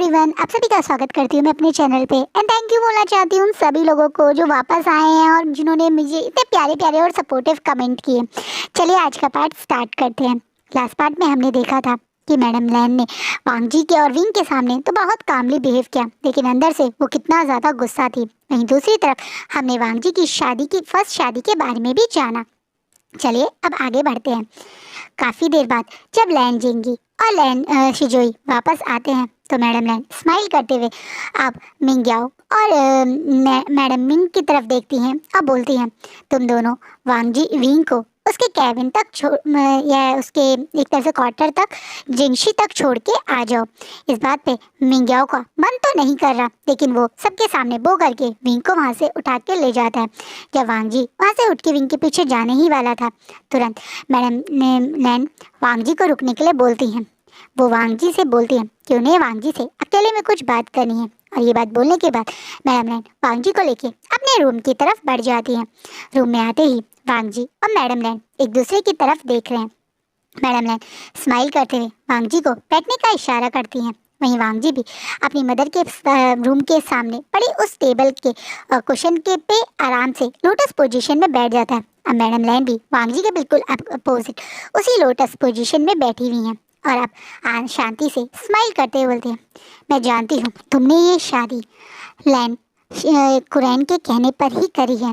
Everyone, आप सभी का स्वागत करती हूँ मैं अपने चैनल पे एंड थैंक यू बोलना चाहती हूँ उन सभी लोगों को जो वापस आए हैं और जिन्होंने मुझे इतने प्यारे प्यारे और सपोर्टिव कमेंट किए। चलिए आज का पार्ट स्टार्ट करते हैं। लास्ट पार्ट में हमने देखा था कि मैडम लैन ने वांग जी के और विंग के सामने तो बहुत कामली बिहेव किया, लेकिन अंदर से वो कितना ज़्यादा गुस्सा थी। वहीं दूसरी तरफ हमने वांग जी की फर्स्ट शादी के बारे में भी जाना। चलिए अब आगे बढ़ते हैं। काफ़ी देर बाद जब लैन जिंगी और लैन शिजोई वापस आते हैं तो मैडम लैन स्माइल करते हुए अब मिंग याओ और मैडम मिंग की तरफ देखती हैं और बोलती हैं, तुम दोनों वांग जी विंग को उसके कैबिन तक या उसके एक तरह से क्वार्टर तक जिंगशी तक छोड़ के आ जाओ। इस बात पे मिंग याओ का मन तो नहीं कर रहा, लेकिन वो सबके सामने बो करके विंग को वहाँ से उठा के ले जाता है। जब वांग जी वहाँ से उठ के विंग के पीछे जाने ही वाला था, तुरंत मैडम लैन वांग जी को रुकने के लिए बोलती हैं। वो वांग जी से बोलती हैं कि उन्हें वांग जी से अकेले में कुछ बात करनी है, और ये बात बोलने के बाद मैडम लैन वांग जी को लेके अपने रूम की तरफ बढ़ जाती हैं। रूम में आते ही वांग जी और मैडम लैन एक दूसरे की तरफ देख रहे हैं। मैडम लैन स्माइल करते हुए वांग जी को बैठने का इशारा करती हैं। वहीं वांग जी भी अपनी मदर के रूम के सामने पड़ी उस टेबल के कुशन के पे आराम से लोटस पोजीशन में बैठ जाता है। अब मैडम लैन भी वांग जी के बिल्कुल अपोजिट उसी लोटस पोजीशन में बैठी हुई हैं और अब शांति से स्माइल करते हुए बोलते हैं, मैं जानती हूँ तुमने ये शादी लैन कुरैन के कहने पर ही करी है।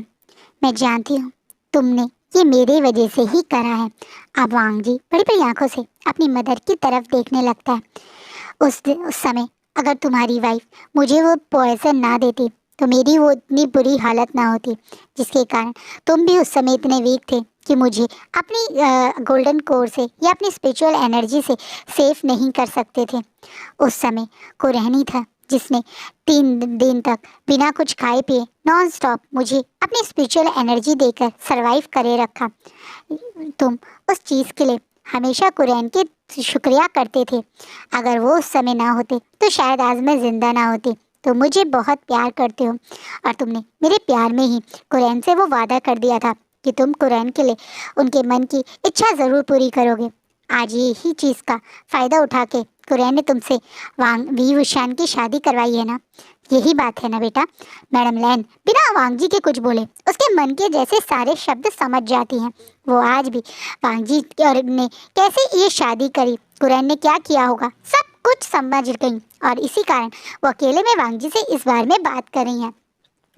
मैं जानती हूँ तुमने ये मेरे वजह से ही करा है। अब वांग जी बड़ी बड़ी आंखों से अपनी मदर की तरफ देखने लगता है। उस समय अगर तुम्हारी वाइफ मुझे वो पॉइजन ना देती तो मेरी वो इतनी बुरी हालत ना होती, जिसके कारण तुम भी उस समय इतने वीक थे कि मुझे अपनी गोल्डन कोर से या अपनी स्पिरिचुअल एनर्जी से सेफ नहीं कर सकते थे। उस समय को रहनी था जिसने 3 दिन तक बिना कुछ खाए पिए नॉन स्टॉप मुझे अपनी स्पिरिचुअल एनर्जी देकर सरवाइव करे रखा। तुम उस चीज़ के लिए हमेशा कुरैन के शुक्रिया करते थे। अगर वो उस समय ना होते तो शायद आज मैं ज़िंदा ना होती। तो मुझे बहुत प्यार करते हो और तुमने मेरे प्यार में ही कुरैन से वो वादा कर दिया था कि तुम कुरैन के लिए उनके मन की इच्छा ज़रूर पूरी करोगे। आज यही चीज़ का फ़ायदा उठा के कुरैन ने तुमसे वांग वी वुशान की शादी करवाई है ना। यही बात है ना बेटा। मैडम लैन बिना वांग जी के कुछ बोले उसके मन के जैसे सारे शब्द समझ जाती हैं। वो आज भी वांग जी और ने कैसे ये शादी करी, कुरैन ने क्या किया होगा, सब कुछ समझ गई और इसी कारण वो अकेले में वांग जी से इस बारे में बात कर रही हैं।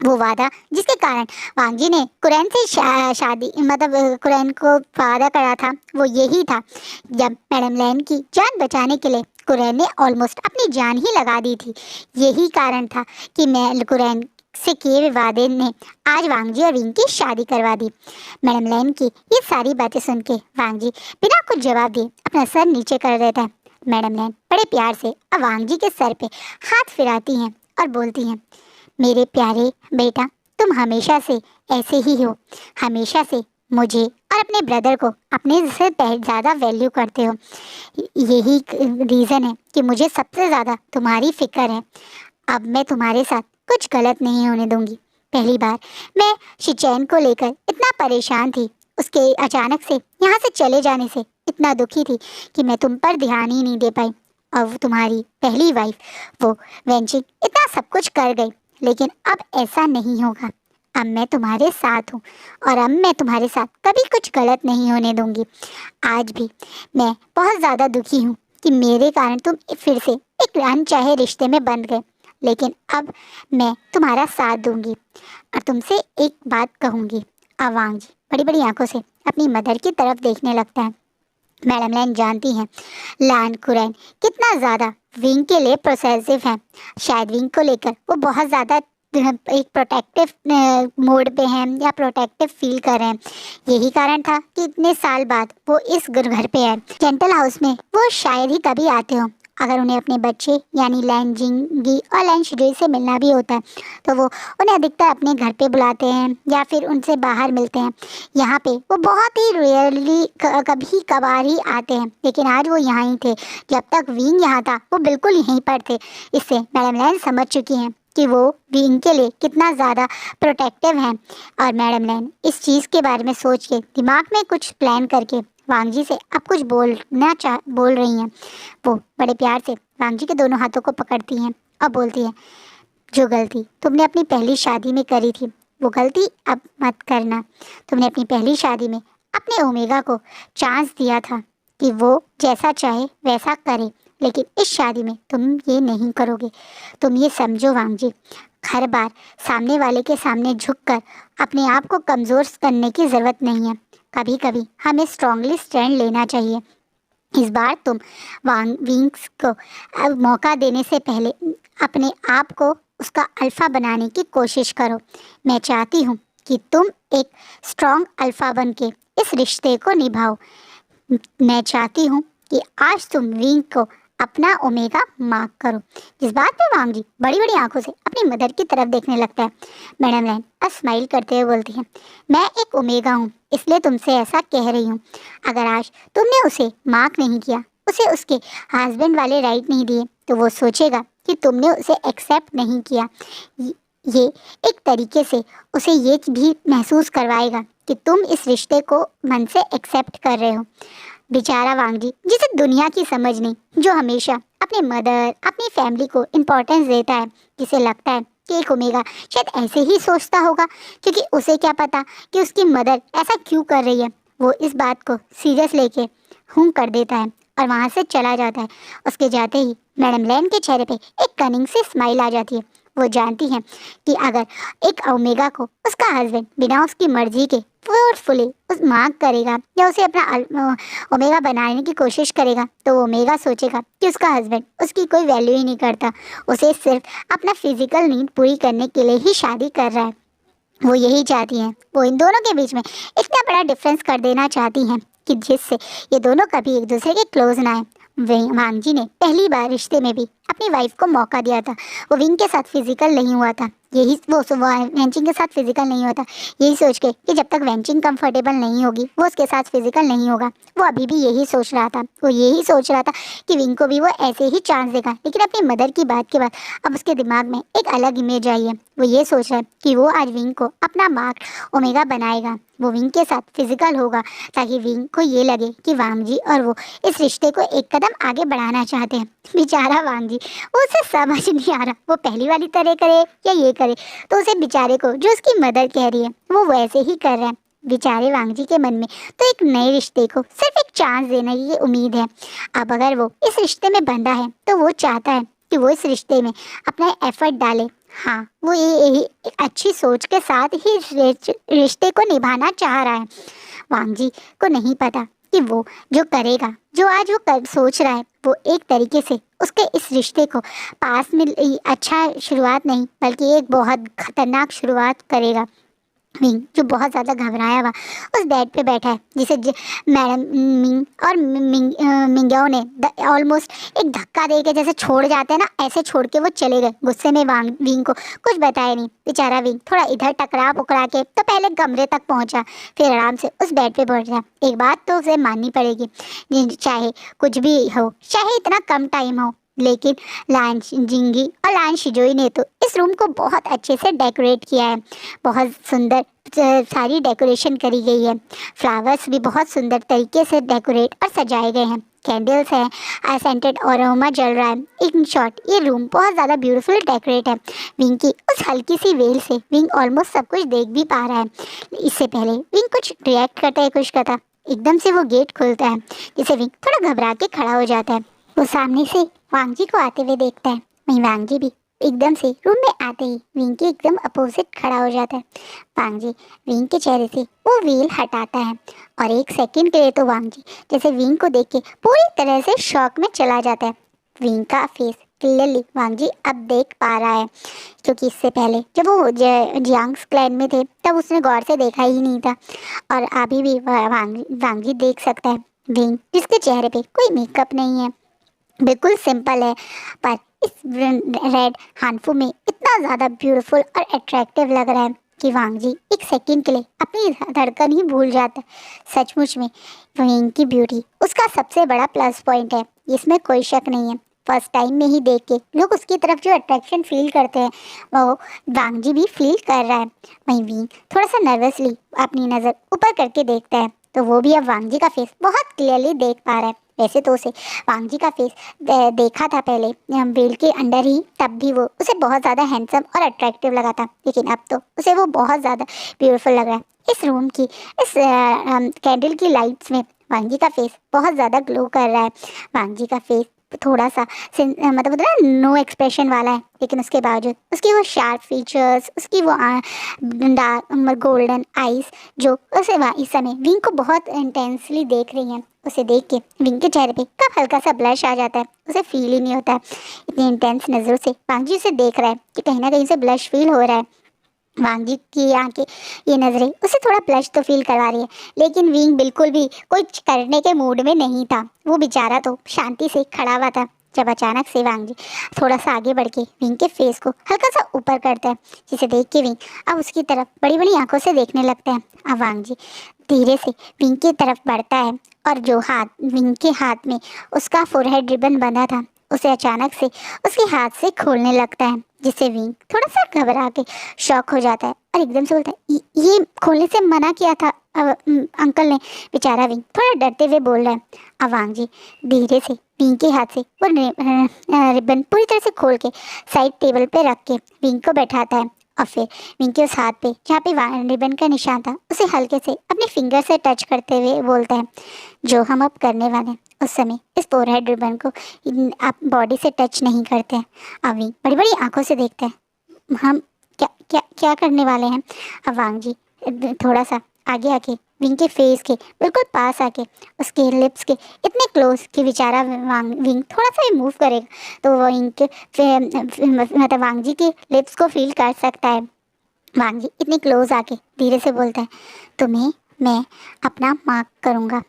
वो वादा जिसके कारण वांग जी ने कुरैन से शादी मतलब कुरैन को वादा करा था वो यही था। जब मैडम लैन की जान बचाने के लिए कुरैन ने ऑलमोस्ट अपनी जान ही लगा दी थी, यही कारण था कि मैं कुरैन से किए वादे ने आज वांग जी और विंग की शादी करवा दी। मैडम लैन की ये सारी बातें सुन के वांग जी बिना कुछ जवाब दिए अपना सर नीचे कर देता है। मैडम लैन बड़े प्यार से अब वांग जी के सर पे हाथ फिराती हैं और बोलती हैं, मेरे प्यारे बेटा, तुम हमेशा से ऐसे ही हो। हमेशा से मुझे और अपने ब्रदर को अपने से ज़्यादा वैल्यू करते हो। यही रीज़न है कि मुझे सबसे ज़्यादा तुम्हारी फिक्र है। अब मैं तुम्हारे साथ कुछ गलत नहीं होने दूंगी। पहली बार मैं शिचैन को लेकर इतना परेशान थी, उसके अचानक से यहाँ से चले जाने से इतना दुखी थी कि मैं तुम पर ध्यान ही नहीं दे पाई। अब तुम्हारी पहली वाइफ वो वेंचिंग इतना सब कुछ कर गई, लेकिन अब ऐसा नहीं होगा। अब मैं तुम्हारे साथ हूँ और अब मैं तुम्हारे साथ कभी कुछ गलत नहीं होने दूंगी। आज भी मैं बहुत ज़्यादा दुखी हूँ कि मेरे कारण तुम फिर से एक अनचाहे रिश्ते में बंध गए, लेकिन अब मैं तुम्हारा साथ दूंगी और तुमसे एक बात कहूँगी। अब वांग जी बड़ी बड़ी आंखों से अपनी मदर की तरफ देखने लगता है। मैडम लैन जानती हैं लैन कुरैन कितना ज़्यादा विंग के लिए प्रोसेसिव है। शायद विंग को लेकर वो बहुत ज़्यादा एक प्रोटेक्टिव मोड पे हैं या प्रोटेक्टिव फील कर रहे हैं। यही कारण था कि इतने साल बाद वो इस घर पे आए। जेंटल हाउस में वो शायद ही कभी आते हो। अगर उन्हें अपने बच्चे यानी लैन जिंगी और लैन शिजुई से मिलना भी होता है तो वो उन्हें अधिकतर अपने घर पे बुलाते हैं या फिर उनसे बाहर मिलते हैं। यहाँ पे वो बहुत ही रेयरली कभी कभार ही आते हैं, लेकिन आज वो यहाँ ही थे। जब तक विंग यहाँ था वो बिल्कुल यहीं पर थे। इससे मैडम लैन समझ चुकी हैं कि वो विंग के लिए कितना ज़्यादा प्रोटेक्टिव हैं। और मैडम लैन इस चीज़ के बारे में सोच के दिमाग में कुछ प्लान करके वांग जी से अब कुछ बोल रही हैं। वो बड़े प्यार से वांग जी के दोनों हाथों को पकड़ती हैं और बोलती है, जो गलती तुमने अपनी पहली शादी में करी थी वो गलती अब मत करना। तुमने अपनी पहली शादी में अपने ओमेगा को चांस दिया था कि वो जैसा चाहे वैसा करे, लेकिन इस शादी में तुम ये नहीं करोगे। तुम ये समझो वांग जी, हर बार सामने वाले के सामने झुककर अपने आप को कमज़ोर करने की ज़रूरत नहीं है। कभी कभी हमें स्ट्रांगली स्टैंड लेना चाहिए। इस बार तुम विंग्स को मौका देने से पहले अपने आप को उसका अल्फा बनाने की कोशिश करो। मैं चाहती हूँ कि तुम एक स्ट्रॉन्ग अल्फा बन के इस रिश्ते को निभाओ। मैं चाहती हूँ कि आज तुम विंग को अपना ओमेगा मार्क करो। जिस बात पे वांग जी बड़ी बड़ी आंखों से अपनी मदर की तरफ देखने लगता है। मैडम लैन स्माइल करते हुए बोलती है, मैं एक ओमेगा हूँ, इसलिए तुमसे ऐसा कह रही हूँ। अगर आज तुमने उसे मार्क नहीं किया, उसे उसके हस्बैंड वाले राइट नहीं दिए, तो वो सोचेगा कि तुमने उसे एक्सेप्ट नहीं किया। ये एक तरीके से उसे ये भी महसूस करवाएगा कि तुम इस रिश्ते को मन से एक्सेप्ट कर रहे हो। बेचारा वांग जी, जिसे दुनिया की समझ नहीं, जो हमेशा अपने मदर अपनी फैमिली को इम्पोर्टेंस देता है, जिसे लगता है कि एक ओमेगा शायद ऐसे ही सोचता होगा, क्योंकि उसे क्या पता कि उसकी मदर ऐसा क्यों कर रही है। वो इस बात को सीरियस लेके हूँ कर देता है और वहाँ से चला जाता है। उसके जाते ही मैडम लैन के चेहरे पे एक कनिंग से स्माइल आ जाती है। वो जानती हैं कि अगर एक ओमेगा को उसका हस्बैंड बिना उसकी मर्जी के फोर्सफुली उस मार्क करेगा या उसे अपना ओमेगा बनाने की कोशिश करेगा, तो वो ओमेगा सोचेगा कि उसका हस्बैंड उसकी कोई वैल्यू ही नहीं करता, उसे सिर्फ अपना फिजिकल नीड पूरी करने के लिए ही शादी कर रहा है। वो यही चाहती हैं, वो इन दोनों के बीच में इतना बड़ा डिफरेंस कर देना चाहती हैं कि जिससे ये दोनों कभी एक दूसरे के क्लोज ना आए। वांग जी ने पहली बार रिश्ते में भी अपनी वाइफ को मौका दिया था। वो विंग के साथ फिजिकल नहीं हुआ था, यही वो वेंचिंग के साथ फिजिकल नहीं हुआ था, यही सोच के कि जब तक वेंचिंग कंफर्टेबल नहीं होगी वो उसके साथ फिजिकल नहीं होगा। वो अभी भी यही सोच रहा था, वो यही सोच रहा था कि विंग को भी वो ऐसे ही चांस देगा। लेकिन अपनी मदर की बात के बाद अब उसके दिमाग में एक अलग इमेज आई है। वो ये सोच रहा है कि वो आज विंग को अपना मार्क ओमेगा बनाएगा, वो विंग के साथ फिजिकल होगा, ताकि विंग को ये लगे कि वांग जी और वो इस रिश्ते को एक कदम आगे बढ़ाना चाहते हैं। बेचारा वांग जी, उसे समझ नहीं आ रहा वो पहली वाली तरह करे या ये करे। तो उसे बेचारे को जो उसकी मदर कह रही है वो वैसे ही कर रहा है। बेचारे वांग जी के मन में तो एक नए रिश्ते को सिर्फ एक चांस देने की उम्मीद है। अब अगर वो इस रिश्ते में बंधा है तो वो चाहता है कि वो इस रिश्ते में अपना एफर्ट डाले। हाँ, वो ये अच्छी सोच के साथ ही रिश्ते को निभाना चाह रहा है। वांग जी को नहीं पता कि वो जो करेगा, जो आज वो सोच रहा है, वो एक तरीके से उसके इस रिश्ते को पास में अच्छा शुरुआत नहीं बल्कि एक बहुत खतरनाक शुरुआत करेगा। मिंग जो बहुत ज़्यादा घबराया हुआ उस बेड पे बैठा है, जिसे मैडम मिंग और मिंग्याओ ने ऑलमोस्ट एक धक्का दे के जैसे छोड़ जाते हैं ना, ऐसे छोड़ के वो चले गए। गुस्से में विंग को कुछ बताया नहीं। बेचारा विंग थोड़ा इधर टकरा पकड़ा के तो पहले कमरे तक पहुंचा, फिर आराम से उस बेड पे बैठ गया। एक बात तो उसे माननी पड़ेगी, चाहे कुछ भी हो, चाहे इतना कम टाइम हो, लेकिन लान जिंगी और लान शिजोई ने तो इस रूम को बहुत अच्छे से डेकोरेट किया है। बहुत सुंदर सारी डेकोरेशन करी गई है। फ्लावर्स भी बहुत सुंदर तरीके से डेकोरेट और सजाए गए हैं। कैंडल्स हैं, सेंटेड अरोमा जल रहा है। इन शॉर्ट ये रूम बहुत ज़्यादा ब्यूटीफुल डेकोरेट है। विंग की उस हल्की सी वेल से विंग ऑलमोस्ट सब कुछ देख भी पा रहा है। इससे पहले विंग कुछ रिएक्ट करता है, कुछ करता, एकदम से वो गेट खुलता है, जिसे विंग थोड़ा घबरा के खड़ा हो जाता है। वो सामने से वांग जी को आते हुए देखता है। वहीं वांग जी भी एकदम से रूम में आते ही विंग के एकदम अपोजिट खड़ा हो जाता है। वांग जी विंग के चेहरे से वो वेल हटाता है और एक सेकंड के लिए तो वांग जी जैसे विंग को देख के पूरी तरह से शॉक में चला जाता है। विंग का फेस क्लियरली वांग जी अब देख पा रहा है, क्योंकि इससे पहले जब वो जियांग्स क्लैन में थे तब उसने गौर से देखा ही नहीं था, और अभी भी वांग जी देख सकता है विंग जिसके चेहरे पे कोई मेकअप नहीं है, बिल्कुल सिंपल है, पर इस रेड हानफू में इतना ज़्यादा ब्यूटीफुल और अट्रैक्टिव लग रहा है कि वांग जी एक सेकंड के लिए अपनी धड़कन ही भूल जाता है। सचमुच में विंग की ब्यूटी उसका सबसे बड़ा प्लस पॉइंट है, इसमें कोई शक नहीं है। फर्स्ट टाइम में ही देख के लोग उसकी तरफ जो अट्रैक्शन फील करते हैं वो वांग जी भी फील कर रहा है। वहीं विंग थोड़ा सा नर्वसली अपनी नज़र ऊपर करके देखता है तो वो भी अब वांग जी का फेस बहुत क्लियरली देख पा रहा है। वैसे तो उसे वांग जी का फेस देखा था पहले वेल के अंदर ही, तब भी वो उसे बहुत ज़्यादा हैंडसम और अट्रैक्टिव लगा था, लेकिन अब तो उसे वो बहुत ज़्यादा ब्यूटीफुल लग रहा है। इस रूम की इस कैंडल की लाइट्स में वांग जी का फेस बहुत ज़्यादा ग्लो कर रहा है। वांग जी का फेस थोड़ा सा मतलब होता है नो एक्सप्रेशन वाला है, लेकिन उसके बावजूद उसकी वो शार्प फीचर्स, उसकी वो डार्क गोल्डन आईज जो उसे इस समय विंग को बहुत इंटेंसली देख रही हैं। उसे देख के विंग के चेहरे पे कब हल्का सा ब्लश आ जाता है उसे फील ही नहीं होता है। इतनी इंटेंस नज़रों से वांग जी उसे देख रहा है कि कहीं ना कहीं से ब्लश फील हो रहा है। वांग जी की आंखें, ये नजरें उसे थोड़ा ब्लश तो फील करवा रही है, लेकिन विंग बिल्कुल भी कुछ करने के मूड में नहीं था। वो बेचारा तो शांति से खड़ा हुआ था, जब अचानक से वांग जी थोड़ा सा आगे बढ़ के विंग के फेस को हल्का सा ऊपर करता है, जिसे देख के विंग अब उसकी तरफ बड़ी बड़ी आंखों से देखने लगता है। अब वांग जी धीरे से विंग की तरफ बढ़ता है और जो हाथ विंग के हाथ में उसका फोरहेड रिबन बंधा था उसे अचानक से उसके हाथ से खोलने लगता है, जिससे विंग थोड़ा सा घबरा के शॉक हो जाता है और एकदम से बोलता है, ये खोलने से मना किया था अंकल ने। बेचारा विंग थोड़ा डरते हुए बोल रहा है। अब वांग जी धीरे से विंग के हाथ से वो रिबन पूरी तरह से खोल के साइड टेबल पे रख के विंग को बैठाता है और फिर विंग के उस हाथ पे जहाँ पे रिबन का निशान था उसे हल्के से अपने फिंगर से टच करते हुए बोलता है, जो हम अब करने वाले हैं उस समय इस फोरहेड रिबन को आप बॉडी से टच नहीं करते हैं। अब विंग बड़ी बड़ी आंखों से देखते हैं, हम क्या क्या क्या करने वाले हैं। अब वांग जी थोड़ा सा आगे आके विंग के फेस के बिल्कुल पास आके उसके लिप्स के इतने क्लोज कि बेचारा विंग थोड़ा सा ही मूव करेगा तो वो विंग के मतलब वांग जी के लिप्स को फील कर सकता है। वांग जी इतने क्लोज आके धीरे से बोलता है, तुम्हें मैं अपना मार्क करूँगा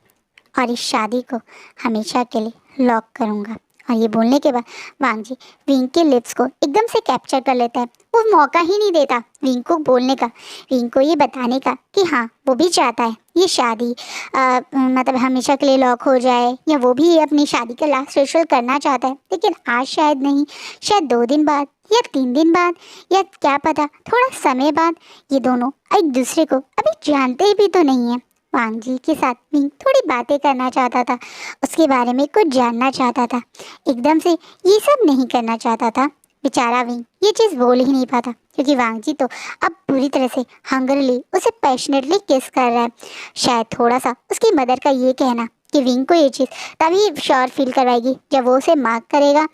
और इस शादी को हमेशा के लिए लॉक करूँगा। और ये बोलने के बाद वांग जी विंग के लिप्स को एकदम से कैप्चर कर लेता है। वो मौका ही नहीं देता विंग को बोलने का, विंग को ये बताने का कि हाँ वो भी चाहता है ये शादी मतलब हमेशा के लिए लॉक हो जाए, या वो भी अपनी शादी का लास्ट रिचुअल करना चाहता है, लेकिन आज शायद नहीं, शायद 2 दिन बाद या 3 दिन बाद या क्या पता थोड़ा समय बाद। ये दोनों एक दूसरे को अभी जानते भी तो नहीं है। वांग जी के साथ विंग थोड़ी बातें करना चाहता था, उसके बारे में कुछ जानना चाहता था, एकदम से ये सब नहीं करना चाहता था। बेचारा विंग ये चीज़ बोल ही नहीं पाता क्योंकि वांग जी तो अब पूरी तरह से हंगरली उसे पैशनेटली किस कर रहा है। शायद थोड़ा सा उसकी मदर का ये कहना कि विंग को ये चीज़ तभी श्योर फील करवाएगी जब वो उसे मार्क करेगा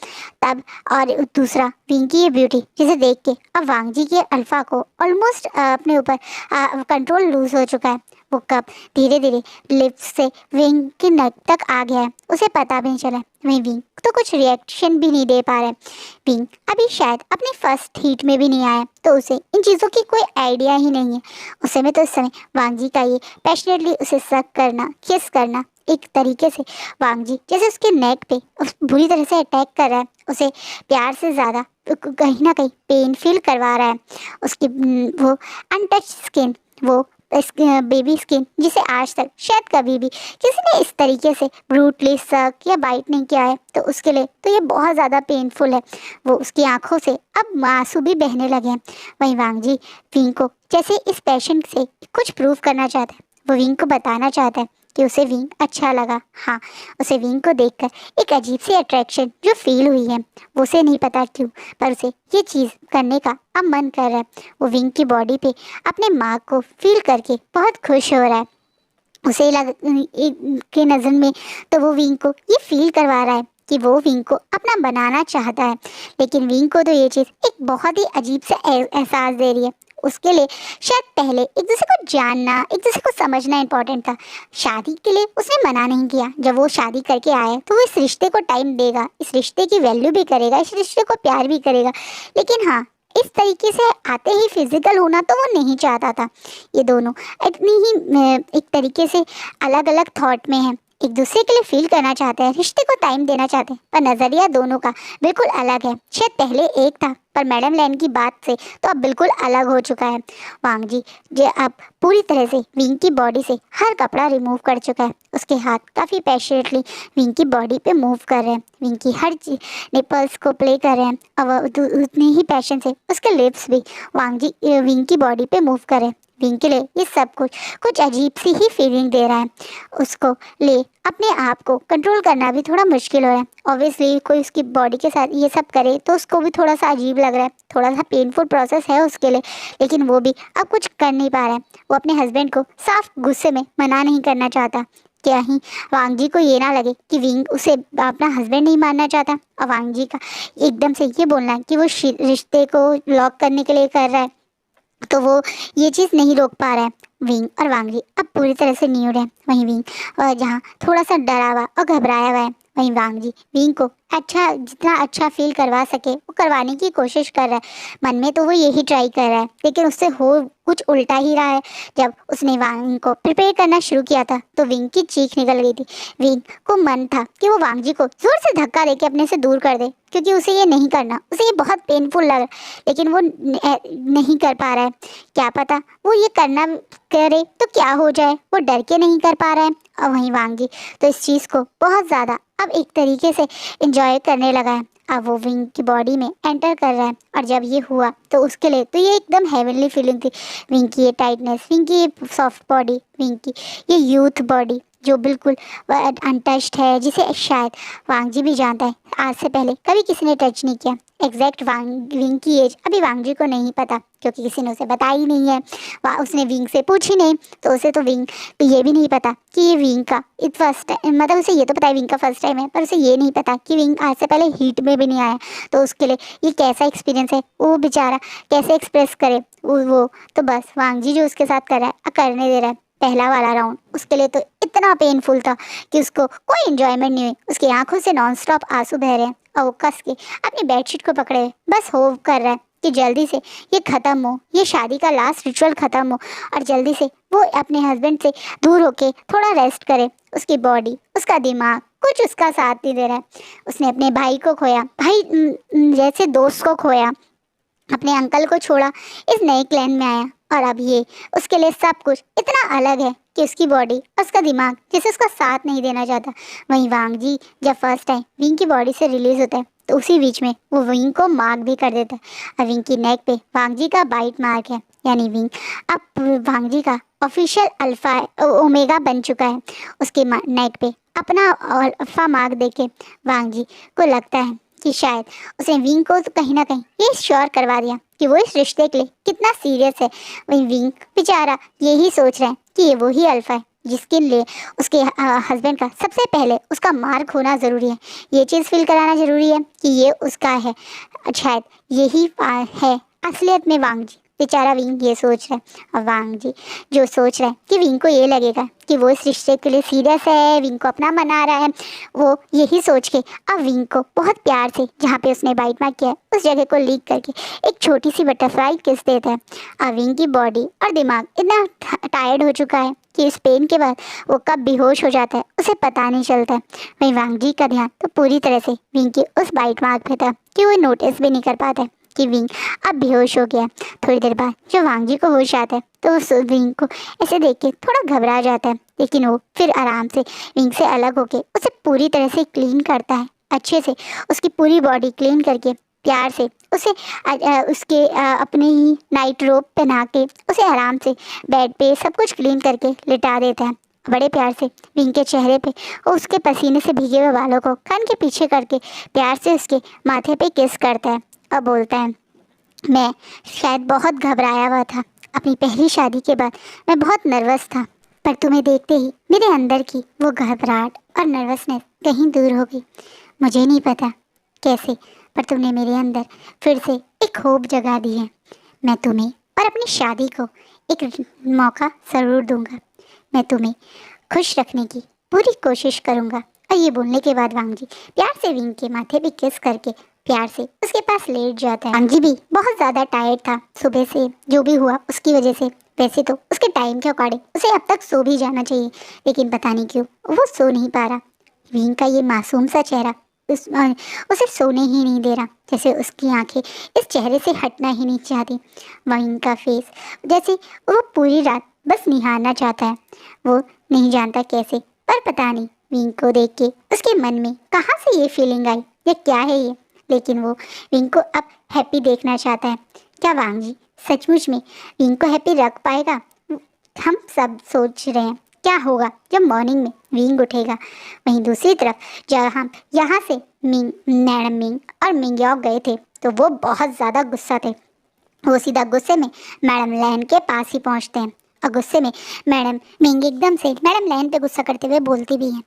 तब, और दूसरा विंग की ये ब्यूटी जिसे देख के अब वांग जी के अल्फा को ऑलमोस्ट अपने ऊपर कंट्रोल लूज हो चुका है। वो कब धीरे धीरे लिप्स से विंग के नेक तक आ गया है उसे पता भी नहीं चला। वहीं विंग तो कुछ रिएक्शन भी नहीं दे पा रहा है। विंग अभी शायद अपने फर्स्ट हीट में भी नहीं आया तो उसे इन चीज़ों की कोई आइडिया ही नहीं है। उस समय तो इस समय वांग जी का ये पैशनेटली उसे सक करना, किस करना, एक तरीके से वांग जी जैसे उसके नेक पे बुरी तरह से अटैक कर रहा है, उसे प्यार से ज़्यादा कहीं ना कहीं पेन फील करवा रहा है। उसकी वो अनटच स्किन, वो बेबी स्किन जिसे आज तक शायद कभी भी किसी ने इस तरीके से ब्रूटली सक या बाइट नहीं किया है, तो उसके लिए तो ये बहुत ज़्यादा पेनफुल है। वो उसकी आंखों से अब आंसू भी बहने लगे हैं। वहीं वांग जी विंग को जैसे इस पैशन से कुछ प्रूव करना चाहता है, वो विंग को बताना चाहता है कि उसे विंग अच्छा लगा। हाँ, उसे विंग को देखकर एक अजीब सी अट्रैक्शन जो फील हुई है, वो उसे नहीं पता क्यों, पर उसे ये चीज़ करने का अब मन कर रहा है। वो विंग की बॉडी पे अपने माँ को फील करके बहुत खुश हो रहा है। उसे के नज़र में तो वो विंग को ये फील करवा रहा है कि वो विंग को अपना बनाना चाहता है, लेकिन विंग को तो ये चीज़ एक बहुत ही अजीब सा एहसास दे रही है। उसके लिए शायद पहले एक दूसरे को जानना, एक दूसरे को समझना इम्पोर्टेंट था। शादी के लिए उसने मना नहीं किया, जब वो शादी करके आया तो वो इस रिश्ते को टाइम देगा, इस रिश्ते की वैल्यू भी करेगा, इस रिश्ते को प्यार भी करेगा, लेकिन हाँ इस तरीके से आते ही फिजिकल होना तो वो नहीं चाहता था। ये दोनों इतनी ही एक तरीके से अलग अलग थॉट में हैं, एक दूसरे के लिए फील करना चाहते हैं, रिश्ते को टाइम देना चाहते हैं, पर नज़रिया दोनों का बिल्कुल अलग है। शायद पहले एक था पर मैडम लैन की बात से तो अब बिल्कुल अलग हो चुका है। वांग जी जो अब पूरी तरह से विंग की बॉडी से हर कपड़ा रिमूव कर चुका है। उसके हाथ काफ़ी पैशनेटली विंग की बॉडी पे मूव कर रहे हैं, विंग की हर निपल्स को प्ले कर रहे हैं और उतने ही पैशन से उसके लिप्स भी वांग जी विंग की बॉडी पे मूव कर रहे हैं। विंग के लिए ये सब कुछ अजीब सी ही फीलिंग दे रहा है। उसको ले अपने आप को कंट्रोल करना भी थोड़ा मुश्किल हो रहा है। ऑब्वियसली कोई उसकी बॉडी के साथ ये सब करे तो उसको भी थोड़ा सा अजीब लग रहा है, थोड़ा सा पेनफुल प्रोसेस है उसके लिए, लेकिन वो भी अब कुछ कर नहीं पा रहा है। वो अपने हस्बैंड को साफ गुस्से में मना नहीं करना चाहता। क्या ही वांग जी को ये ना लगे कि विंग उसे अपना हस्बैंड नहीं मानना चाहता, और वांग जी का एकदम से ये बोलना है कि वो रिश्ते को लॉक करने के लिए कर रहा है, तो वो ये चीज़ नहीं रोक पा रहा है। विंग और वांग जी अब पूरी तरह से न्यूड है। वहीं विंग जहाँ थोड़ा सा डरा हुआ और घबराया हुआ है, वहीं वांग जी विंग को अच्छा जितना अच्छा फील करवा सके वो करवाने की कोशिश कर रहा है। मन में तो वो यही ट्राई कर रहा है, लेकिन उससे हो कुछ उल्टा ही रहा है। जब उसने वांग को प्रिपेयर करना शुरू किया था तो विंग की चीख निकल गई थी। विंग को मन था कि वो वांग जी को जोर से धक्का देके अपने से दूर कर दे, क्योंकि उसे ये नहीं करना, उसे ये बहुत पेनफुल लग रहा है, लेकिन वो नहीं कर पा रहा है। क्या पता वो ये करना करे तो क्या हो जाए, वो डर के नहीं कर पा रहा है। और वहीं वांग जी तो इस चीज़ को बहुत ज़्यादा अब एक तरीके से इंजॉय करने लगा है। अब वो विंग की बॉडी में एंटर कर रहा है, और जब ये हुआ तो उसके लिए तो ये एकदम हेवनली फीलिंग थी। विंग की ये टाइटनेस, विंग की ये सॉफ्ट बॉडी, विंग की ये यूथ बॉडी जो बिल्कुल अनटच्ड है, जिसे शायद वांग जी भी जानता है आज से पहले कभी किसी ने टच नहीं किया। एग्जैक्ट विंग की एज अभी वांग जी को नहीं पता, क्योंकि किसी ने उसे बताई नहीं है। उसने विंग से पूछी नहीं, तो उसे तो विंग तो ये भी नहीं पता कि ये विंग का फर्स्ट टाइम, मतलब उसे ये तो पता है विंग का फर्स्ट टाइम है, पर उसे ये नहीं पता कि विंग आज से पहले हीट में भी नहीं आया। तो उसके लिए ये कैसा एक्सपीरियंस है, वो बेचारा कैसे एक्सप्रेस करे। वो तो बस वांग जी जो उसके साथ कर रहा है, करने दे रहा है। पहला वाला राउंड उसके लिए तो इतना पेनफुल था कि उसको कोई इंजॉयमेंट नहीं हुई। उसकी आंखों से नॉन स्टॉप आंसू बह रहे हैं, और वो कस के अपनी बेडशीट को पकड़े बस होप कर रहा है कि जल्दी से ये ख़त्म हो, ये शादी का लास्ट रिचुअल ख़त्म हो, और जल्दी से वो अपने हस्बैंड से दूर होके थोड़ा रेस्ट करे। उसकी बॉडी, उसका दिमाग कुछ उसका साथ नहीं दे रहा है। उसने अपने भाई को खोया, भाई जैसे दोस्त को खोया, अपने अंकल को छोड़ा, इस नए क्लैन में आया, और अब ये उसके लिए सब कुछ इतना अलग है कि उसकी बॉडी और उसका दिमाग जैसे उसका साथ नहीं देना चाहता। वहीं वांग जी जब फर्स्ट टाइम विंग की बॉडी से रिलीज होता है तो उसी बीच में वो विंग को मार्क भी कर देता है, और विंग की नेक पे वांग जी का बाइट मार्क है। यानी विंग अब वांग जी का ऑफिशियल अल्फा ओमेगा बन चुका है। उसके नेक पे अपना अल्फा मार्क देके वांग जी को लगता है कि शायद उसने विंग को तो कहीं ना कहीं ये श्योर करवा दिया कि वो इस रिश्ते के लिए कितना सीरियस है। वहीं विंग बेचारा यही सोच रहा है कि ये वही अल्फा है जिसके लिए उसके हस्बैंड का सबसे पहले उसका मार्क होना ज़रूरी है। ये चीज़ फील कराना ज़रूरी है कि ये उसका है, शायद यही है असलियत में वांग जी। बेचारा विंग ये सोच रहा है, और वांग जी जो सोच रहा है कि विंग को ये लगेगा कि वो इस रिश्ते के लिए सीरियस है, विंग को अपना मना रहा है। वो यही सोच के अब विंग को बहुत प्यार से जहाँ पे उसने बाइट मार्क किया है उस जगह को लीक करके एक छोटी सी बटरफ्लाई किस देता है। अब विंग की बॉडी और दिमाग इतना टायर्ड हो चुका है कि इस पेन के बाद वो कब बेहोश हो जाता है उसे पता नहीं चलता है। वहीं वांग जी का ध्यान तो पूरी तरह से विंग की उस बाइट मार्क पे था कि वो नोटिस भी नहीं कर पाता है कि विंग अब बेहोश हो गया। थोड़ी देर बाद जब वांग जी को होश आता है तो उस विंग को ऐसे देख के थोड़ा घबरा जाता है, लेकिन वो फिर आराम से विंग से अलग होके उसे पूरी तरह से क्लीन करता है, अच्छे से उसकी पूरी बॉडी क्लीन करके प्यार से उसे उसके अपने ही नाइट रोब पहना के उसे आराम से बेड पे सब कुछ क्लीन करके लिटा देता है। बड़े प्यार से विंग के चेहरे पे और उसके पसीने से भीगे हुए बालों को कान के पीछे करके प्यार से उसके माथे पे किस करता है और बोलता है, मैं शायद बहुत घबराया हुआ था। अपनी पहली शादी के बाद मैं बहुत नर्वस था, पर तुम्हें देखते ही मेरे अंदर की वो घबराहट और नर्वसनेस कहीं दूर हो गई। मुझे नहीं पता कैसे, पर तुमने मेरे अंदर फिर से एक होप जगा दी है। मैं तुम्हें और अपनी शादी को एक मौका ज़रूर दूंगा। मैं तुम्हें खुश रखने की पूरी कोशिश करूंगा। और ये बोलने के बाद वांग जी प्यार से विंग के माथे पे किस करके प्यार से उसके पास लेट जाता है। वांग जी भी बहुत ज़्यादा टायर्ड था सुबह से, जो भी हुआ उसकी वजह से। वैसे तो उसके टाइम के अकॉर्डिंग उसे अब तक सो भी जाना चाहिए, लेकिन पता नहीं क्यों वो सो नहीं पा रहा। विंग का ये मासूम सा चेहरा उसे सोने ही नहीं दे रहा, जैसे उसकी आंखें इस चेहरे से हटना ही नहीं चाहती। विंग का फेस जैसे वो पूरी रात बस निहारना चाहता है, वो नहीं जानता कैसे, पर पता नहीं विंग को देख के उसके मन में कहाँ से ये फीलिंग आई, ये क्या है ये। लेकिन वो विंग को अब हैप्पी देखना चाहता है। क्या वांग जी सचमुच में विंग को हैप्पी रख पाएगा? हम सब सोच रहे हैं क्या होगा जब मॉर्निंग में विंग उठेगा। वहीं दूसरी तरफ जहाँ यहाँ से मैडम मिंग और मिंगयॉक गए थे तो वो बहुत ज़्यादा गुस्सा थे। वो सीधा गुस्से में मैडम लैन के पास ही पहुंचते हैं और गुस्से में मैडम मिंग एकदम से मैडम लैन पे गुस्सा करते हुए बोलती भी हैं,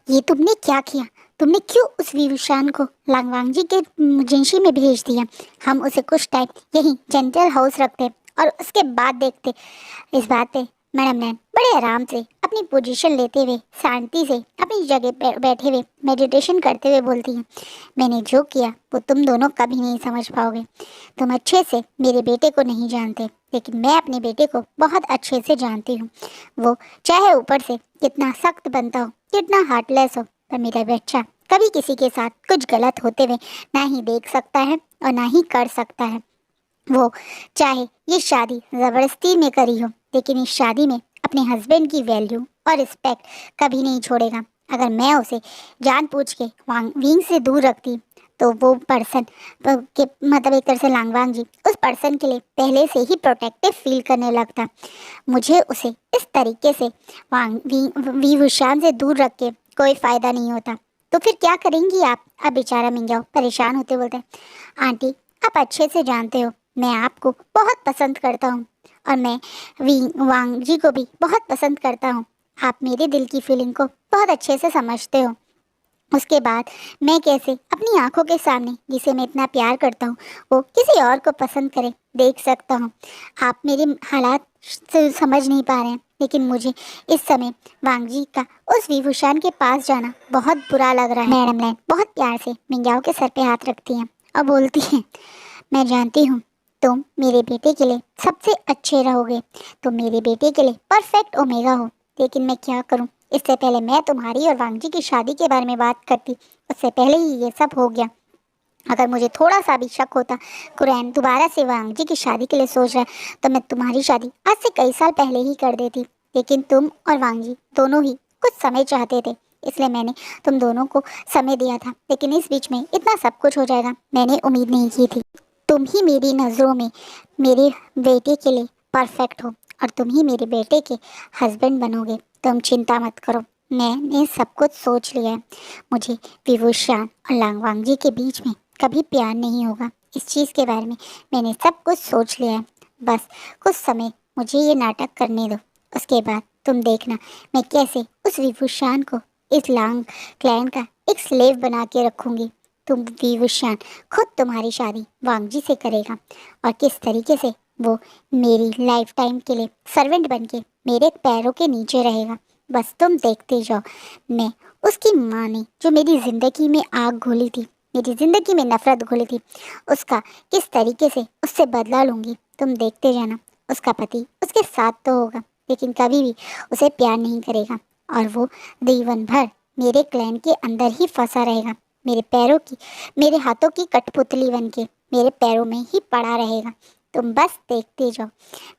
ये तुमने क्या किया? तुमने क्यों उस विभूषण को लांगवांग जी के जिंशी में भेज दिया? हम उसे कुछ टाइम यहीं जेंटल हाउस रखते और उसके बाद देखते। इस बात पे मैडम नैन बड़े आराम से अपनी पोजीशन लेते हुए शांति से अपनी जगह बैठे हुए मेडिटेशन करते हुए बोलती हैं, मैंने जो किया वो तुम दोनों कभी नहीं समझ पाओगे। तुम अच्छे से मेरे बेटे को नहीं जानते, लेकिन मैं अपने बेटे को बहुत अच्छे से जानती हूँ। वो चाहे ऊपर से कितना सख्त बनता हो, कितना हार्टलेस हो, पर मेरा बच्चा कभी किसी के साथ कुछ गलत होते हुए ना ही देख सकता है और ना ही कर सकता है। वो चाहे ये शादी ज़बरदस्ती में करी हो, लेकिन इस शादी में अपने हस्बैंड की वैल्यू और रिस्पेक्ट कभी नहीं छोड़ेगा। अगर मैं उसे जानबूझ के विंग से दूर रखती तो वो पर्सन के मतलब एक तरह से लांगवांग जी उस पर्सन के लिए पहले से ही प्रोटेक्टिव फील करने लगता। मुझे उसे इस तरीके से विभूषण से दूर रख के कोई फ़ायदा नहीं होता। तो फिर क्या करेंगी आप? अब बेचारा मिंगयाओ परेशान होते बोलते हैं, आंटी आप अच्छे से जानते हो मैं आपको बहुत पसंद करता हूँ और मैं वांग जी को भी बहुत पसंद करता हूँ। आप मेरे दिल की फीलिंग को बहुत अच्छे से समझते हो। उसके बाद मैं कैसे अपनी आंखों के सामने जिसे मैं इतना प्यार करता हूँ वो किसी और को पसंद करे देख सकता हूँ? आप मेरे हालात समझ नहीं पा रहे हैं, लेकिन मुझे इस समय वांग जी का उस विभूषण के पास जाना बहुत बुरा लग रहा है। मैडम लैन बहुत प्यार से मिंगयाओ के सर पे हाथ रखती हैं और बोलती हैं, मैं जानती हूँ तुम मेरे बेटे के लिए सबसे अच्छे रहोगे, तुम मेरे बेटे के लिए परफेक्ट ओमेगा हो, लेकिन मैं क्या करूँ? इससे पहले मैं तुम्हारी और वांग जी की शादी के बारे में बात करती, उससे पहले ही ये सब हो गया। अगर मुझे थोड़ा सा भी शक होता कुरैन दोबारा से वांग जी की शादी के लिए सोच रहा है तो मैं तुम्हारी शादी आज से कई साल पहले ही कर देती, लेकिन तुम और वांग जी दोनों ही कुछ समय चाहते थे, इसलिए मैंने तुम दोनों को समय दिया था, लेकिन इस बीच में इतना सब कुछ हो जाएगा मैंने उम्मीद नहीं की थी। तुम ही मेरी नज़रों में मेरे बेटे के लिए परफेक्ट हो और तुम ही मेरे बेटे के हस्बैंड बनोगे। तुम चिंता मत करो, मैंने सब कुछ सोच लिया है। मुझे विभूषण और लांगवांग जी के बीच में कभी प्यार नहीं होगा, इस चीज़ के बारे में मैंने सब कुछ सोच लिया है। बस कुछ समय मुझे ये नाटक करने दो, उसके बाद तुम देखना मैं कैसे उस विभूषण को इस लांग क्लैन का एक स्लेव बना के रखूँगी। तुम विभूषण खुद तुम्हारी शादी वांग जी से करेगा और किस तरीके से वो मेरी लाइफ टाइम के लिए सर्वेंट बनके मेरे पैरों के नीचे रहेगा। बस तुम देखते जाओ। मैं उसकी माँ ने जो मेरी ज़िंदगी में आग घोली थी, मेरी ज़िंदगी में नफ़रत घोली थी, उसका किस तरीके से उससे बदला लूँगी। तुम देखते जाना। उसका पति उसके साथ तो होगा, लेकिन कभी भी उसे प्यार नहीं करेगा और वो जीवन भर मेरे क्लैन के अंदर ही फंसा रहेगा, मेरे हाथों की कठपुतली बन के मेरे पैरों में ही पड़ा रहेगा। तुम बस देखते जाओ।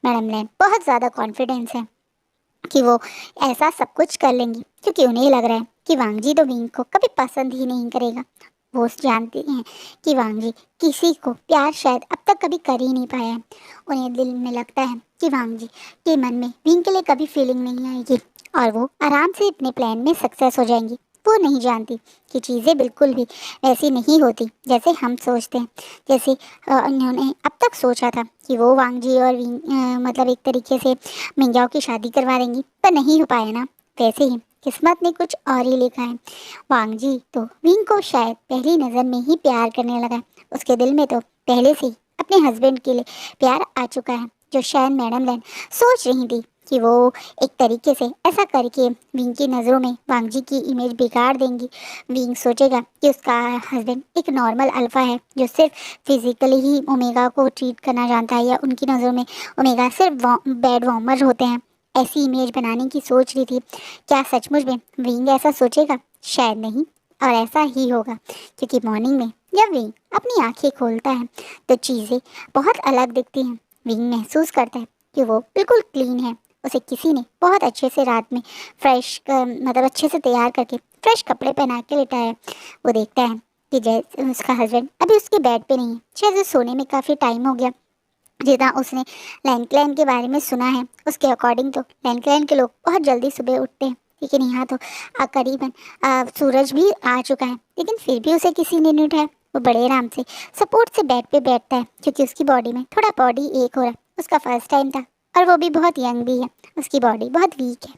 मैडम लैन बहुत ज़्यादा कॉन्फिडेंस है कि वो ऐसा सब कुछ कर लेंगी, क्योंकि उन्हें लग रहा है कि वांग जी तो विंग को कभी पसंद ही नहीं करेगा। वो जानती हैं कि वांग जी किसी को प्यार शायद अब तक कभी कर ही नहीं पाया है। उन्हें दिल में लगता है कि वांग जी के मन में विंग के लिए कभी फीलिंग नहीं आएगी और वो आराम से अपने प्लान में सक्सेस हो जाएंगी। वो नहीं जानती कि चीज़ें बिल्कुल भी ऐसी नहीं होती जैसे हम सोचते हैं। जैसे उन्होंने अब तक सोचा था कि वो वांग जी और मतलब एक तरीके से मिंगयाओ की शादी करवा देंगी, पर नहीं हो पाया ना। वैसे ही किस्मत ने कुछ और ही लिखा है। वांग जी तो विंग को शायद पहली नज़र में ही प्यार करने लगा। उसके दिल में तो पहले से ही अपने हस्बैंड के लिए प्यार आ चुका है, जो शायद मैडम लैन सोच रही थी कि वो एक तरीके से ऐसा करके विंग की नज़रों में वांग जी की इमेज बिगाड़ देंगी। विंग सोचेगा कि उसका हस्बैंड एक नॉर्मल अल्फा है जो सिर्फ फिजिकली ही ओमेगा को ट्रीट करना जानता है, या उनकी नज़रों में ओमेगा सिर्फ बैड वार्मर होते हैं। ऐसी इमेज बनाने की सोच रही थी। क्या सचमुच में विंग ऐसा सोचेगा? शायद नहीं, और ऐसा ही होगा, क्योंकि मॉर्निंग में जब विंग अपनी आंखें खोलता है तो चीज़ें बहुत अलग दिखती हैं। विंग महसूस करता है कि वो बिल्कुल क्लीन है। उसे किसी ने बहुत अच्छे से रात में मतलब अच्छे से तैयार करके फ्रेश कपड़े पहना के लिटाया है। वो देखता है कि जैसे उसका हस्बैंड अभी उसके बेड पे नहीं है, शायद सोने में काफ़ी टाइम हो गया। जितना उसने लैंड क्लैन के बारे में सुना है उसके अकॉर्डिंग तो लैंड क्लैन के लोग बहुत जल्दी सुबह उठते हैं, लेकिन यहाँ तो करीबन सूरज भी आ चुका है, लेकिन फिर भी उसे किसी ने नहीं उठाया। वो बड़े आराम से सपोर्ट से बेड पे बैठता है, क्योंकि उसकी बॉडी में थोड़ा बॉडी एक हो रहा है। उसका फर्स्ट टाइम था और वो भी बहुत यंग भी है, उसकी बॉडी बहुत वीक है,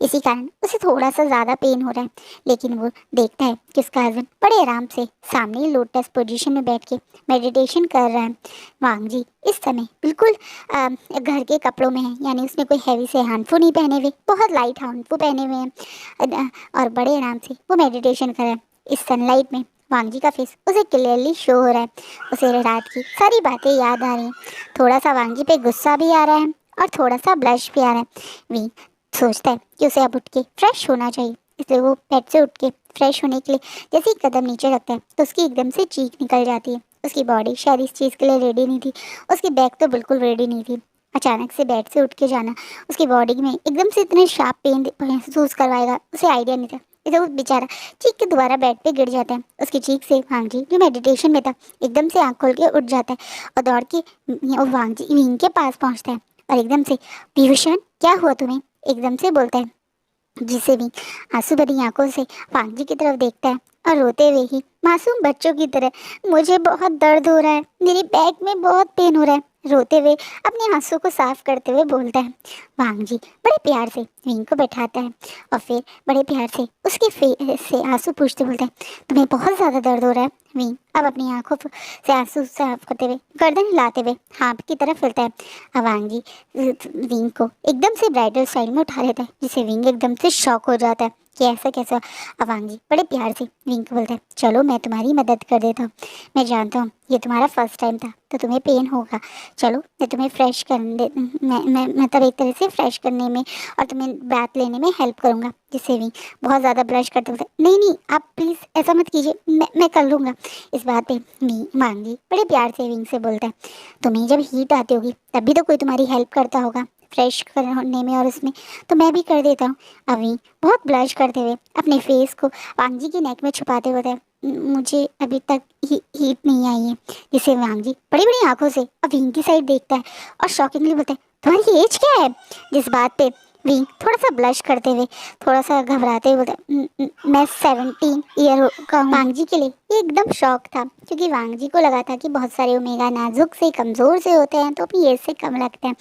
इसी कारण उसे थोड़ा सा ज़्यादा पेन हो रहा है। लेकिन वो देखता है कि उसका हस्बैंड बड़े आराम से सामने लोटस पोजीशन में बैठ के मेडिटेशन कर रहा है। वांग जी इस समय बिल्कुल घर के कपड़ों में है, यानी उसने कोई हैवी से हानफू नहीं पहने हुए, बहुत लाइट हानफू पहने हुए हैं और बड़े आराम से वो मेडिटेशन कर रहा है। इस सनलाइट में वांग जी का फेस उसे क्लियरली शो हो रहा है। उसे रात की सारी बातें याद आ रही हैं। थोड़ा सा वांग जी पे गुस्सा भी आ रहा है और थोड़ा सा ब्लश भी आ रहा है। वी सोचता है कि उसे अब उठ के फ्रेश होना चाहिए, इसलिए वो बेड से उठ के फ्रेश होने के लिए जैसे ही कदम नीचे रखता है तो उसकी एकदम से चीख निकल जाती है। उसकी बॉडी शायद इस चीज़ के लिए रेडी नहीं थी, उसकी बैक तो बिल्कुल रेडी नहीं थी। अचानक से बेड से उठ के जाना उसकी बॉडी में एकदम से इतने शार्प पेन महसूस करवाएगा, उसे आइडिया नहीं था। इसे वो बेचारा चीख के दोबारा बेड पे गिर जाता है। उसकी चीख से वांग जी जो मेडिटेशन में था एकदम से आँख खोल के उठ जाता है और दौड़ के वांग जी विंग के पास पहुँचता है और एकदम से पीयूषण क्या हुआ तुम्हें, एकदम से बोलता है, जिसे भी आंसू भरी आंखों से वांग जी की तरफ देखता है और रोते हुए ही मासूम बच्चों की तरह, मुझे बहुत दर्द हो रहा है, मेरी बैक में बहुत पेन हो रहा है, रोते हुए अपने आंसू को साफ करते हुए बोलता है। वांग जी बड़े प्यार से विंग को बैठाता है और फिर बड़े प्यार से उसके फेस से आंसू पूछते बोलता है, तुम्हें बहुत ज़्यादा दर्द हो रहा है। विंग अब अपनी आंखों से आंसू साफ करते हुए गर्दन हिलाते हुए हाथ की तरफ हिलता है। अब वांग जी विंग को एकदम से ब्राइडल स्टाइल में उठा लेता है, जिसे विंग एकदम से शॉक हो जाता है कि ऐसा कैसा। अब वांग जी बड़े प्यार से विंग को बोलता है, चलो मैं तुम्हारी मदद कर देता हूँ, मैं जानता हूँ ये तुम्हारा फर्स्ट टाइम था तो तुम्हें पेन होगा, चलो मैं तुम्हें फ्रेश करने दे मैं मतलब एक तरह से फ्रेश करने में और तुम्हें बैथ लेने में हेल्प करूँगा। जिससे भी बहुत ज़्यादा ब्लश करते हुए, नहीं नहीं आप प्लीज़ ऐसा मत कीजिए, मैं कर लूँगा। इस बात पे वांग जी बड़े प्यार से विंग से बोलता है, तुम्हें जब हीट आती होगी तब भी तो कोई तुम्हारी हेल्प करता होगा फ्रेश करने में और उसमें, तो मैं भी कर देता हूँ। अभी बहुत ब्लश करते हुए अपने फेस को वांग जी की नेक में छुपाते हुए बताया, मुझे अभी तक हीट नहीं आई है। जिसे वांग जी बड़ी बड़ी आंखों से अब विंग की साइड देखता है और शॉकिंगली बोलता है, तुम्हारी एज क्या है। जिस बात पे विंग थोड़ा सा ब्लश करते हुए थोड़ा सा घबराते हुए बोलता है, मैं 17 ईयर का हूँ। वांग जी के लिए ये एकदम शौक था, क्योंकि वांग जी को लगा था कि बहुत सारे ओमेगा नाजुक से कमज़ोर से होते हैं तो अपनी एज से कम लगते हैं,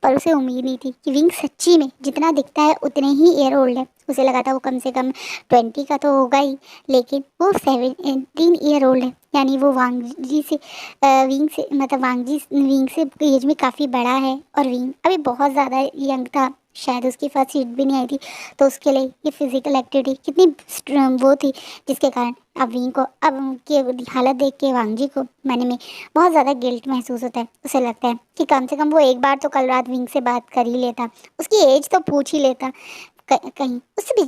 पर उसे उम्मीद नहीं थी कि विंग सच्ची में जितना दिखता है उतने ही ईयर ओल्ड है। उसे लगा था वो कम से कम 20 का तो होगा ही, लेकिन वो 17 ईयर ओल्ड है, यानी वो वांग जी से विंग से मतलब वांग जी विंग से एज में काफ़ी बड़ा है और विंग अभी बहुत ज़्यादा यंग था, शायद उसकी फर्स्ट हीट भी नहीं आई थी। तो उसके लिए ये फिजिकल एक्टिविटी कितनी वो थी, जिसके कारण अब विंग को अब की हालत देख के वांग जी को मन में बहुत ज़्यादा गिल्ट महसूस होता है। उसे लगता है कि कम से कम वो एक बार तो कल रात विंग से बात कर ही लेता, उसकी एज तो पूछ ही लेता, कहीं उससे भी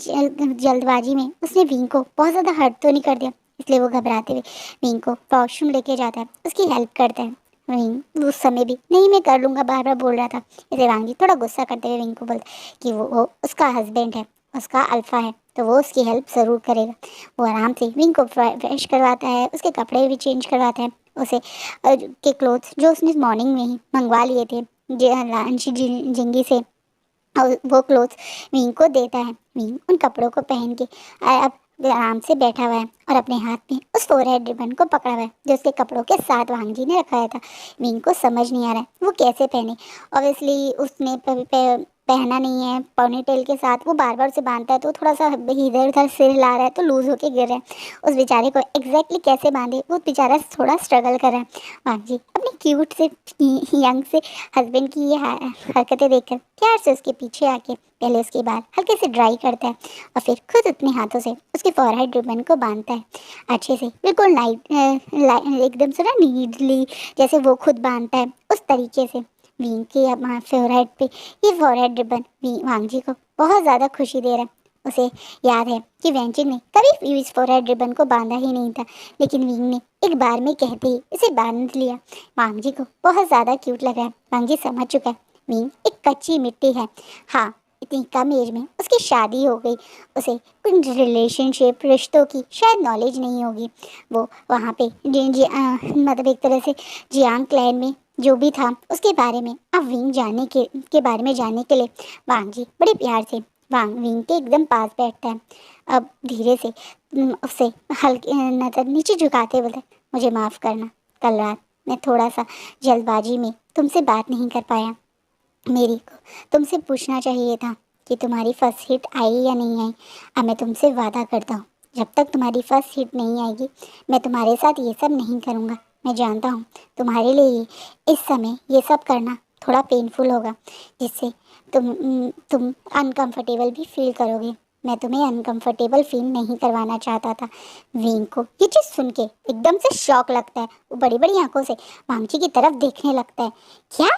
जल्दबाजी में उसने विंग को बहुत ज़्यादा हर्ट तो नहीं कर दिया। इसलिए वो घबराते हुए विंग को वॉशरूम लेके जाता है, उसकी हेल्प करता है। विंग उस समय भी नहीं मैं कर लूँगा बार बार बोल रहा था। इसे वांग जी थोड़ा गुस्सा करते हुए विंग को बोलता कि वो उसका हस्बैंड है, उसका अल्फ़ा है, तो वो उसकी हेल्प ज़रूर करेगा। वो आराम से विंग को फ्रेश करवाता है, उसके कपड़े भी चेंज करवाता है, उसे के क्लोथ्स जो उसने मॉर्निंग में ही मंगवा लिए थे लंच जिंगी से, और वो क्लोथ्स विंग को देता है। विंग उन कपड़ों को पहन के अब आराम से बैठा हुआ है और अपने हाथ में उस फोरहेड रिबन को पकड़ा हुआ है जो उसके कपड़ों के साथ वांग जी ने रखाया था। विंग को समझ नहीं आ रहा है वो कैसे पहने, ऑब्वियसली उसने पहना नहीं है पोनीटेल के साथ, वो बार बार उसे बांधता है तो थोड़ा सा इधर उधर सिर हिला रहा है तो लूज होके गिर रहा है। उस बेचारे को एग्जैक्टली कैसे बांधे वो बेचारा थोड़ा स्ट्रगल कर रहा है। वांग जी अपनी क्यूट से यंग से हस्बैंड की ये हरकतें देखकर प्यार से उसके पीछे आके पहले उसके बाल हल्के से ड्राई करता है और फिर खुद अपने हाथों से उसके फोरहेड रिबन को बांधता है अच्छे से, बिल्कुल एकदम से ना नीडली जैसे वो खुद बांधता है उस तरीके से। विंग के फोरहेड पे ये फोरहेड रिबन वांग जी को बहुत ज़्यादा खुशी दे रहा है। उसे याद है कि वेंचिंग ने कभी इस फोरहेड रिबन को बांधा ही नहीं था, लेकिन विंग ने एक बार में कहते ही इसे बांध लिया। वांग जी को बहुत ज़्यादा क्यूट लग रहा है। वांग जी समझ चुका है विंग एक कच्ची मिट्टी है। हाँ, इतनी कम एज में उसकी शादी हो गई, उसे कुछ रिलेशनशिप रिश्तों की शायद नॉलेज नहीं होगी। वो वहाँ पे मतलब एक तरह से जियांग क्लैन में जो भी था उसके बारे में अब विंग के बारे में जानने के लिए वांग जी बड़े प्यार से विंग के एकदम पास बैठता है। अब धीरे से उससे हल्की नज़र नीचे झुकाते बोलते, मुझे माफ़ करना, कल रात मैं थोड़ा सा जल्दबाजी में तुमसे बात नहीं कर पाया। मेरी को तुमसे पूछना चाहिए था कि तुम्हारी फर्स्ट हिट आई या नहीं आई। अब मैं तुमसे वादा करता हूँ, जब तक तुम्हारी फर्स्ट हिट नहीं आएगी मैं तुम्हारे साथ ये सब नहीं करूँगा। मैं जानता हूँ तुम्हारे लिए इस समय ये सब करना थोड़ा पेनफुल होगा, जिससे तुम अनकंफर्टेबल भी फील करोगे। मैं तुम्हें अनकंफर्टेबल फील नहीं करवाना चाहता था। विंग को ये चीज़ सुन के एकदम से शॉक लगता है। वो बड़ी बड़ी आंखों से वांगची की तरफ देखने लगता है। क्या?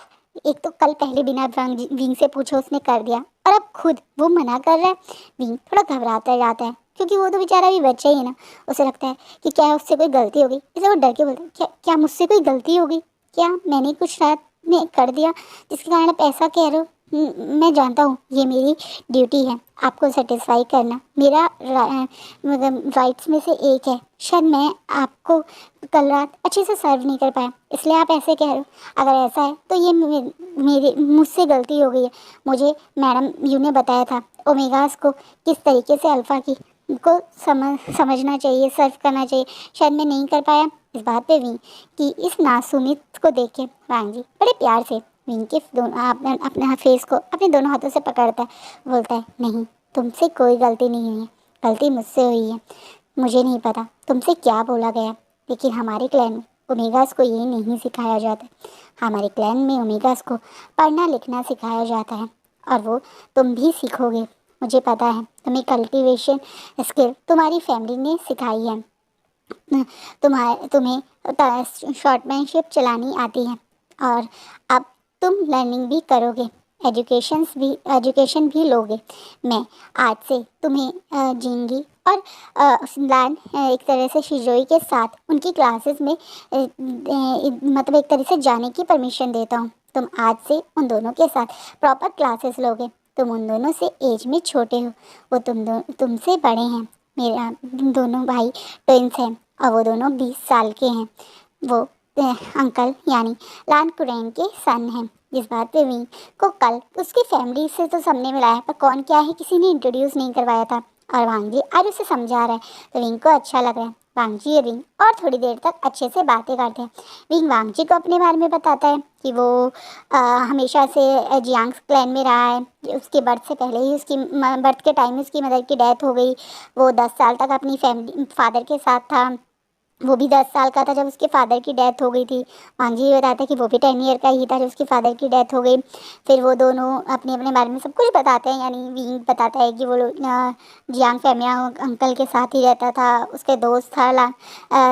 एक तो कल पहले बिना विंग से पूछे उसने कर दिया और अब खुद वो मना कर रहा है। विंग थोड़ा घबराता जाता है, क्योंकि वो तो बेचारा भी बच्चा ही है ना। उसे लगता है कि क्या उससे कोई गलती हो गई, इसे वो डर के बोलता है, क्या क्या मुझसे कोई गलती हो गई? क्या मैंने कुछ रात में कर दिया जिसके कारण आप ऐसा कह रहे हो? मैं जानता हूँ ये मेरी ड्यूटी है आपको सेटिस्फाई करना, मेरा मतलब राइट्स में से एक है। शायद मैं आपको कल रात अच्छे से सर्व नहीं कर पाया, इसलिए आप ऐसे कह रहे हो। अगर ऐसा है तो ये मेरे मुझसे गलती हो गई है। मुझे मैडम यू ने बताया था ओमेगास को किस तरीके से अल्फ़ा की को समझना चाहिए, सर्व करना चाहिए। शायद मैं नहीं कर पाया। इस बात पे विंग कि इस नासुमित को देख के वांग जी बड़े प्यार से विंग के दोनों अपने फेस को अपने दोनों हाथों से पकड़ता है, बोलता है, नहीं, तुमसे कोई गलती नहीं हुई है, गलती मुझसे हुई है। मुझे नहीं पता तुमसे क्या बोला गया, लेकिन हमारे क्लैन में ओमेगास को ये नहीं सिखाया जाता। हमारे क्लैन में ओमेगास को पढ़ना लिखना सिखाया जाता है, और वो तुम भी सीखोगे। मुझे पता है तुम्हें कल्टीवेशन स्किल तुम्हारी फैमिली ने सिखाई है। तुम्हें शॉर्टमैनशिप चलानी आती है, और अब तुम लर्निंग भी करोगे, एजुकेशन भी लोगे। मैं आज से तुम्हें जिंगी और लान एक तरह से शिजोई के साथ उनकी क्लासेस में मतलब एक तरह से जाने की परमिशन देता हूँ। तुम आज से उन दोनों के साथ प्रॉपर क्लासेस लोगे। तुम उन दोनों से एज में छोटे हो, वो तुमसे बड़े हैं। मेरा दोनों भाई ट्विंस हैं और वो दोनों 20 साल के हैं। वो अंकल यानी लान कुरैन के सन हैं। जिस बात पे विंग को कल उसकी फैमिली से तो सबने मिलाया, पर कौन क्या है किसी ने इंट्रोड्यूस नहीं करवाया था, और वांग जी आज उसे समझा रहा है, तो विंग को अच्छा लग रहा है। वांग जी और विंग और थोड़ी देर तक अच्छे से बातें करते हैं। विंग वांग जी को अपने बारे में बताता है कि वो हमेशा से जियांग्स क्लैन में रहा है। उसके बर्थ से पहले ही उसकी बर्थ के टाइम में उसकी मदर की डेथ हो गई। वो 10 साल तक अपनी फैमिली फादर के साथ था। वो भी 10 साल का था जब उसके फादर की डेथ हो गई थी। वांग जी बताता है कि वो भी 10 ईयर का ही था जब उसके फादर की डेथ हो गई। फिर वो दोनों अपने अपने बारे में सब कुछ बताते हैं, यानी विंग बताता है कि वो जियांग फैमिया अंकल के साथ ही रहता था, उसके दोस्त था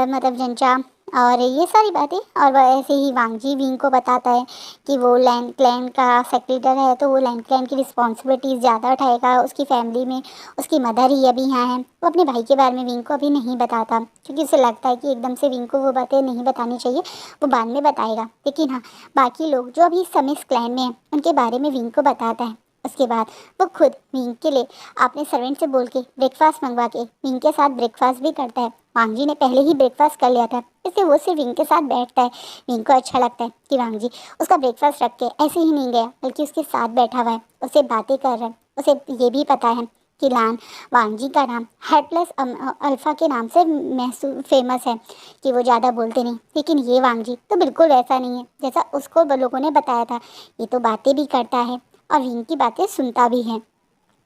मतलब जंचा, और ये सारी बातें। और वह ऐसे ही वांग जी विंग को बताता है कि वो लैंड क्लैन का सेक्रेटरी है, तो वो लैंड क्लैन की रिस्पॉन्सिबिलिटीज़ ज़्यादा उठाएगा उसकी फैमिली में। उसकी मदर ही अभी यहाँ हैं। वो अपने भाई के बारे में विंग को अभी नहीं बताता, क्योंकि उसे लगता है कि एकदम से विंग को वो बातें नहीं बतानी चाहिए, वो बाद में बताएगा। लेकिन हाँ, बाकी लोग जो अभी इस समय इस क्लैन में हैं उनके बारे में विंग को बताता है। उसके बाद वो खुद विंग के लिए अपने सर्वेंट से बोल के ब्रेकफास्ट मंगवा के विंग के साथ ब्रेकफास्ट भी करता है। वांग जी ने पहले ही ब्रेकफास्ट कर लिया था, इसलिए वो सिर्फ विंग के साथ बैठता है। विंग को अच्छा लगता है कि वांग जी उसका ब्रेकफास्ट रख के ऐसे ही नहीं गया, बल्कि उसके साथ बैठा हुआ है, उससे बातें कर रहा है। उसे ये भी पता है कि वांग जी का नाम हेडलेस अल्फ़ा के नाम से फेमस है, कि वो ज़्यादा बोलते नहीं। लेकिन ये वांग जी तो बिल्कुल ऐसा नहीं है जैसा उसको लोगों ने बताया था। ये तो बातें भी करता है और विंग की बातें सुनता भी है।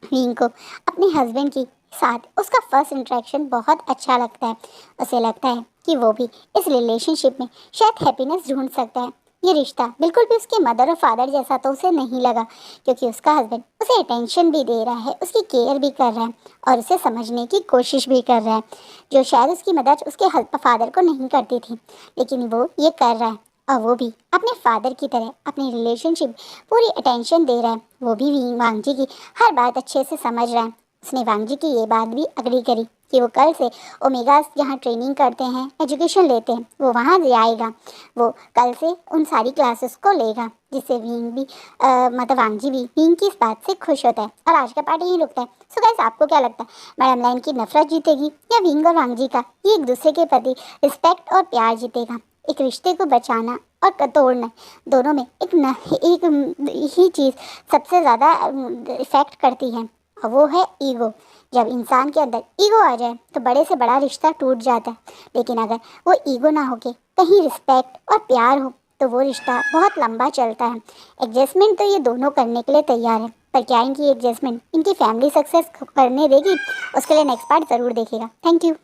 विंग को अपने हस्बैंड के साथ उसका फर्स्ट इंटरेक्शन बहुत अच्छा लगता है। उसे लगता है कि वो भी इस रिलेशनशिप में शायद हैप्पीनेस ढूंढ सकता है। ये रिश्ता बिल्कुल भी उसके मदर और फादर जैसा तो उसे नहीं लगा, क्योंकि उसका हस्बैंड उसे अटेंशन भी दे रहा है, उसकी केयर भी कर रहा है और उसे समझने की कोशिश भी कर रहा है, जो शायद उसकी मदर उसके फादर को नहीं करती थी। लेकिन वो ये कर रहा है, और वो भी अपने फादर की तरह अपनी रिलेशनशिप पूरी अटेंशन दे रहा है। वो भी वांग जी की हर बात अच्छे से समझ रहा है। उसने वांग जी की ये बात भी अग्री करी कि वो कल से ओमेगा जहाँ ट्रेनिंग करते हैं, एजुकेशन लेते हैं, वो वहाँ जाएगा। वो कल से उन सारी क्लासेस को लेगा, जिससे विंग भी मतलब वांग जी भी विंग की इस बात से खुश होता है। और आज का पार्ट यहीं रुकता है। सो गाइस, आपको क्या लगता है, मैडम लाइन की नफरत जीतेगी या विंग और वांग जी का ये एक दूसरे के प्रति रिस्पेक्ट और प्यार जीतेगा? एक रिश्ते को बचाना और तोड़ना, दोनों में एक ही चीज़ सबसे ज़्यादा इफ़ेक्ट करती है, और वो है ईगो। जब इंसान के अंदर ईगो आ जाए तो बड़े से बड़ा रिश्ता टूट जाता है। लेकिन अगर वो ईगो ना होके कहीं रिस्पेक्ट और प्यार हो तो वो रिश्ता बहुत लंबा चलता है। एडजस्टमेंट तो ये दोनों करने के लिए तैयार है, पर क्या इनकी एडजस्टमेंट इनकी फैमिली सक्सेस करने देगी, उसके लिए नेक्स्ट पार्ट ज़रूर देखिएगा। Thank you.